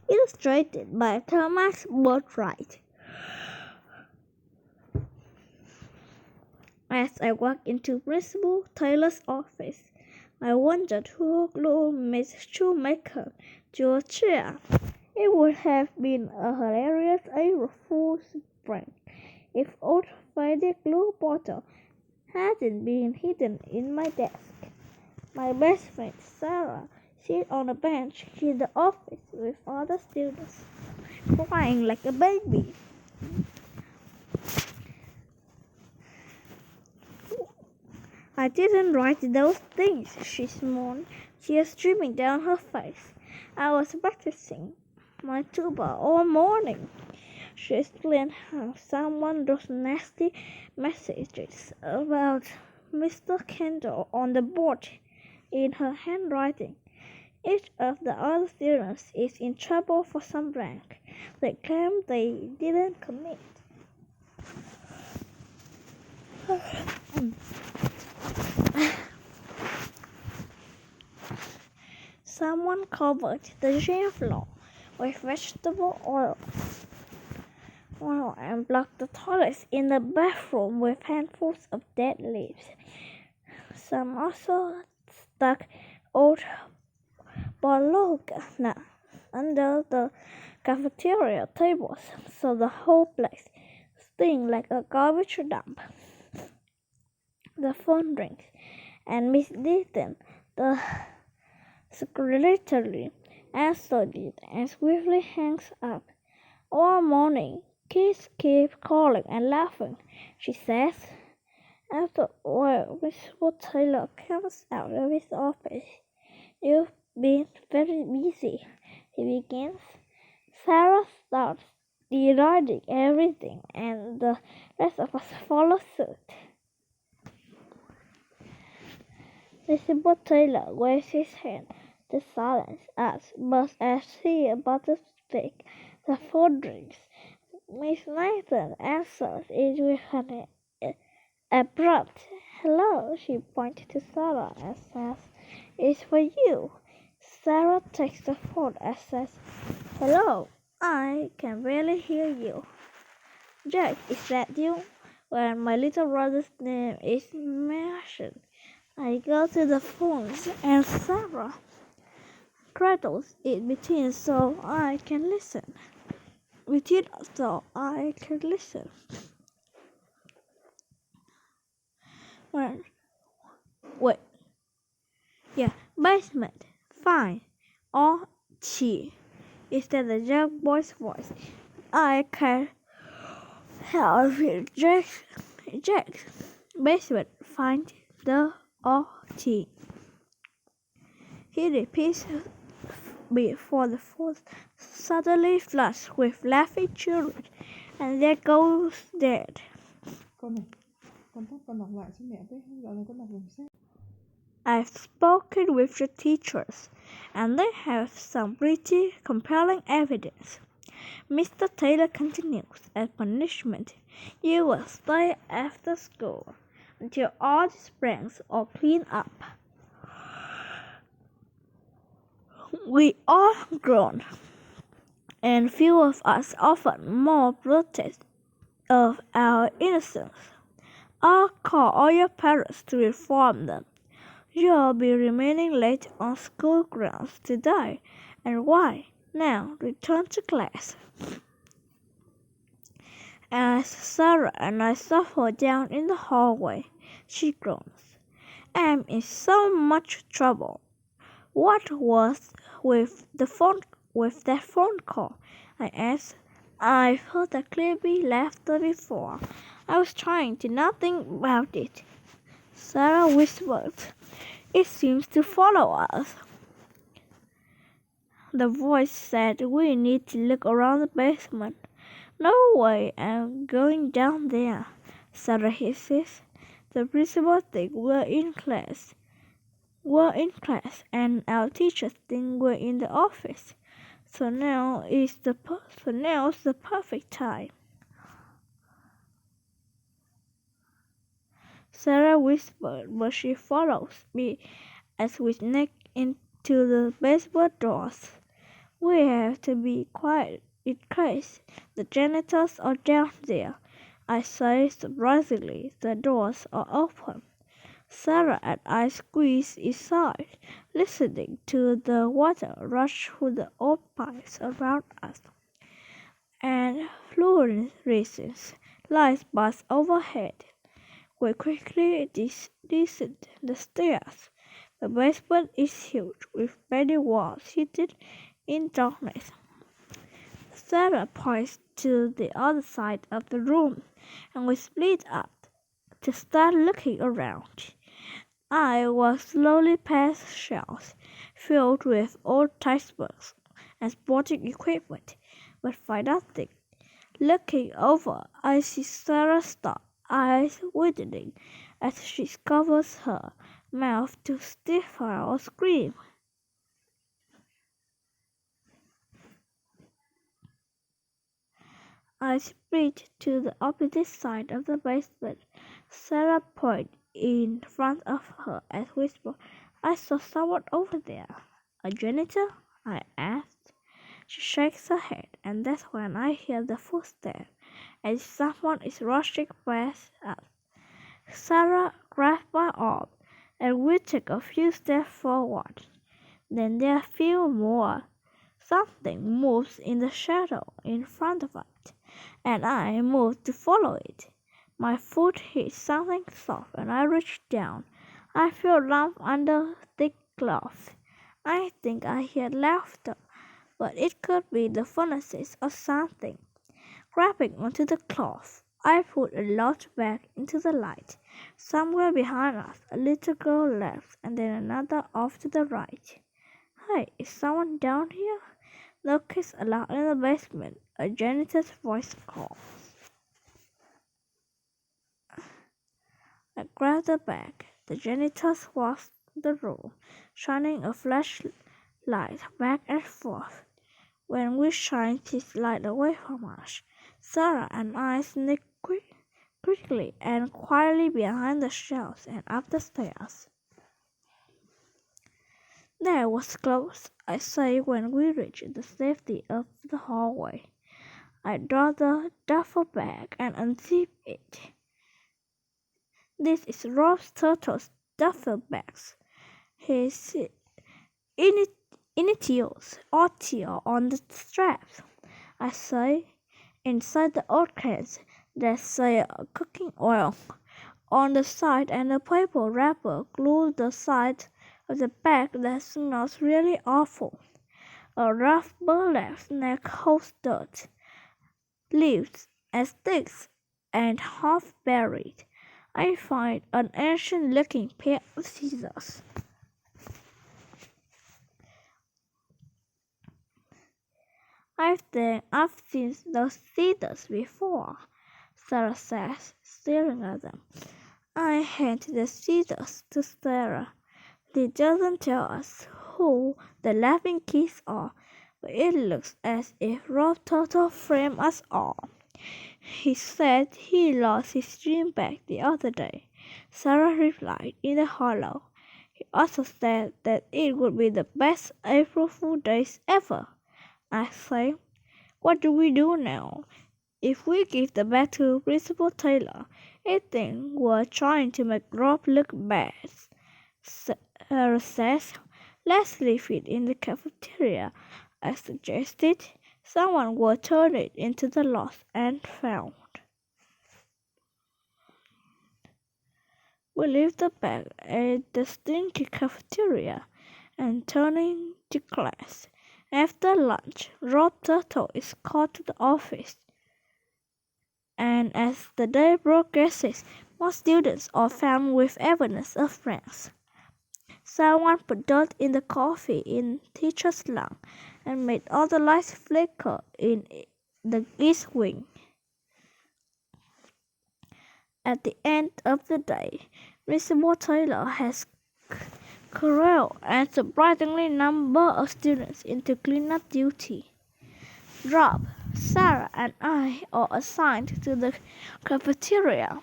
illustrated by Thomas Boatwright. As I walked into Principal Taylor's office, I wondered who glued Miss Shoemaker to a chair. It would have been a hilarious April Fool's prank if old faded glue bottle hadn't been hidden in my desk. My best friend Sarah sat on a bench in the office with other students, crying like a baby. I didn't write those things, she moaned, tears streaming down her face. I was practicing my tuba all morning. She explained how someone wrote nasty messages about Mr. Kendall on the board in her handwriting. Each of the other students is in trouble for some rank they claim they didn't commit. Someone covered the gym floor with vegetable oil and blocked the toilets in the bathroom with handfuls of dead leaves. Some also stuck old bologna under the cafeteria tables so the whole place stinks like a garbage dump. The phone rings, and Miss Deaton, the secretary, answered it and swiftly hangs up. All morning, kids keep calling and laughing, she says. After a while, Mr. Taylor comes out of his office. You've been very busy, he begins. Sarah starts deriding everything, and the rest of us follow suit. Mr. Taylor waves his hand to silence us, but as he is about to speak, the phone rings. Miss Nathan answers it with an abrupt hello. She points to Sarah and says, "It's for you." Sarah takes the phone and says, "Hello, I can barely hear you." "Jack, is that you?" When my little brother's name is mentioned, I go to the phone and Sarah cradles it between so I can listen. Well, wait. Yeah, basement. Fine. Or she. Is that the young boy's voice? I can't help it. Jack. Basement. Find the O-T. He repeats before the phone suddenly floods with laughing children, and there goes Dad. I've spoken with the teachers, and they have some pretty compelling evidence. Mr. Taylor continues, as punishment, you will stay after school until all the springs are cleaned up. We are grown, and few of us offer more protest of our innocence. I'll call all your parents to inform them. You'll be remaining late on school grounds today, and why? Now return to class. As Sarah and I shuffle down in the hallway, she groans. I'm in so much trouble. What was with that phone call? I asked. I've heard that creepy laughter before. I was trying to not think about it. Sarah whispered. It seems to follow us. The voice said we need to look around the basement. No way I'm going down there, Sarah hisses. The principal thinks we're in class, and our teachers think we're in the office. So now's the perfect time. Sarah whispered, but she follows me as we sneak into the basement doors. We have to be quiet in case the janitors are down there. I say surprisingly, the doors are open. Sarah and I squeeze inside, listening to the water rush through the old pipes around us, and fluorescent lights buzz overhead. We quickly descend the stairs. The basement is huge, with many walls hidden in darkness. Sarah points to the other side of the room, and we split up to start looking around. I walk slowly past shelves filled with old textbooks and sporting equipment, but find nothing. Looking over, I see Sarah stop, eyes widening as she covers her mouth to stifle or scream. I sprint to the opposite side of the basement. Sarah pointed in front of her and whispered, "I saw someone over there." "A janitor?" I asked. She shakes her head, and that's when I hear the footsteps, and someone is rushing past us. Sarah grabs my arm, and we take a few steps forward. Then there are a few more. Something moves in the shadow in front of us, and I move to follow it. My foot hits something soft, and I reach down. I feel lump under thick cloth. I think I hear laughter, but it could be the furnaces or something. Grabbing onto the cloth, I pull a large bag into the light. Somewhere behind us, a little girl laughs, and then another off to the right. "Hey, is someone down here?" "No kids allowed in the basement," a janitor's voice calls. I grab the bag. The janitor walks the room, shining a flashlight back and forth. When we shine his light away from us, Sarah and I sneak quickly and quietly behind the shelves and up the stairs. "That was close," I say when we reach the safety of the hallway. I draw the duffel bag and unzip it. This is Rob Turtle's duffel bag. His initials are on the straps. I say, inside the old cans that say cooking oil on the side, and a paper wrapper glued the side of the bag that smells really awful. A rough burlap sack holds dirt, leaves, and sticks, and half buried, I find an ancient-looking pair of scissors. I've seen those scissors before," Sarah says, staring at them. I hand the scissors to Sarah. He doesn't tell us who the laughing kids are, but it looks as if Rob Turtle framed us all. "He said he lost his dream bag the other day," Sarah replied in a hollow. "He also said that it would be the best April Fool days ever." I say, "What do we do now? If we give the bag to Principal Taylor, I think we're trying to make Rob look bad." Sarah says, "Let's leave it in the cafeteria." I suggested. "Someone will turn it into the lost and found." We leave the bag at the stinky cafeteria and turn to class. After lunch, Rob Turtle is called to the office, and as the day progresses, more students are found with evidence of pranks. Someone put dirt in the coffee in teacher's lunch and made all the lights flicker in the east wing. At the end of the day, Mr. Taylor has corralled a surprisingly number of students into cleanup duty. Rob, Sarah, and I are assigned to the cafeteria.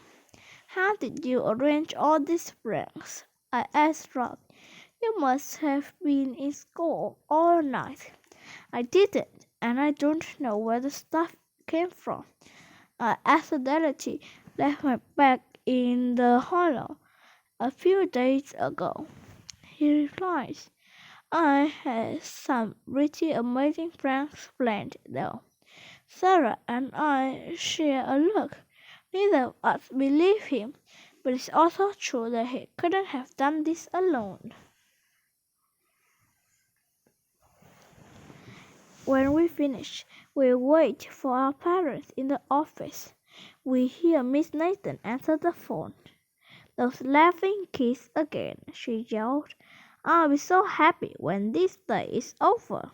"How did you arrange all these pranks?" I asked Rob. "You must have been in school all night." I didn't, and I don't know where the stuff came from. I accidentally left my bag in the hollow a few days ago. He replies, I had some pretty amazing friends planned though. Sarah and I share a look. Neither of us believe him, but it's also true that he couldn't have done this alone. When we finish, we wait for our parents in the office. We hear Miss Nathan answer the phone. Those laughing kids again, she yelled. I'll be so happy when this day is over.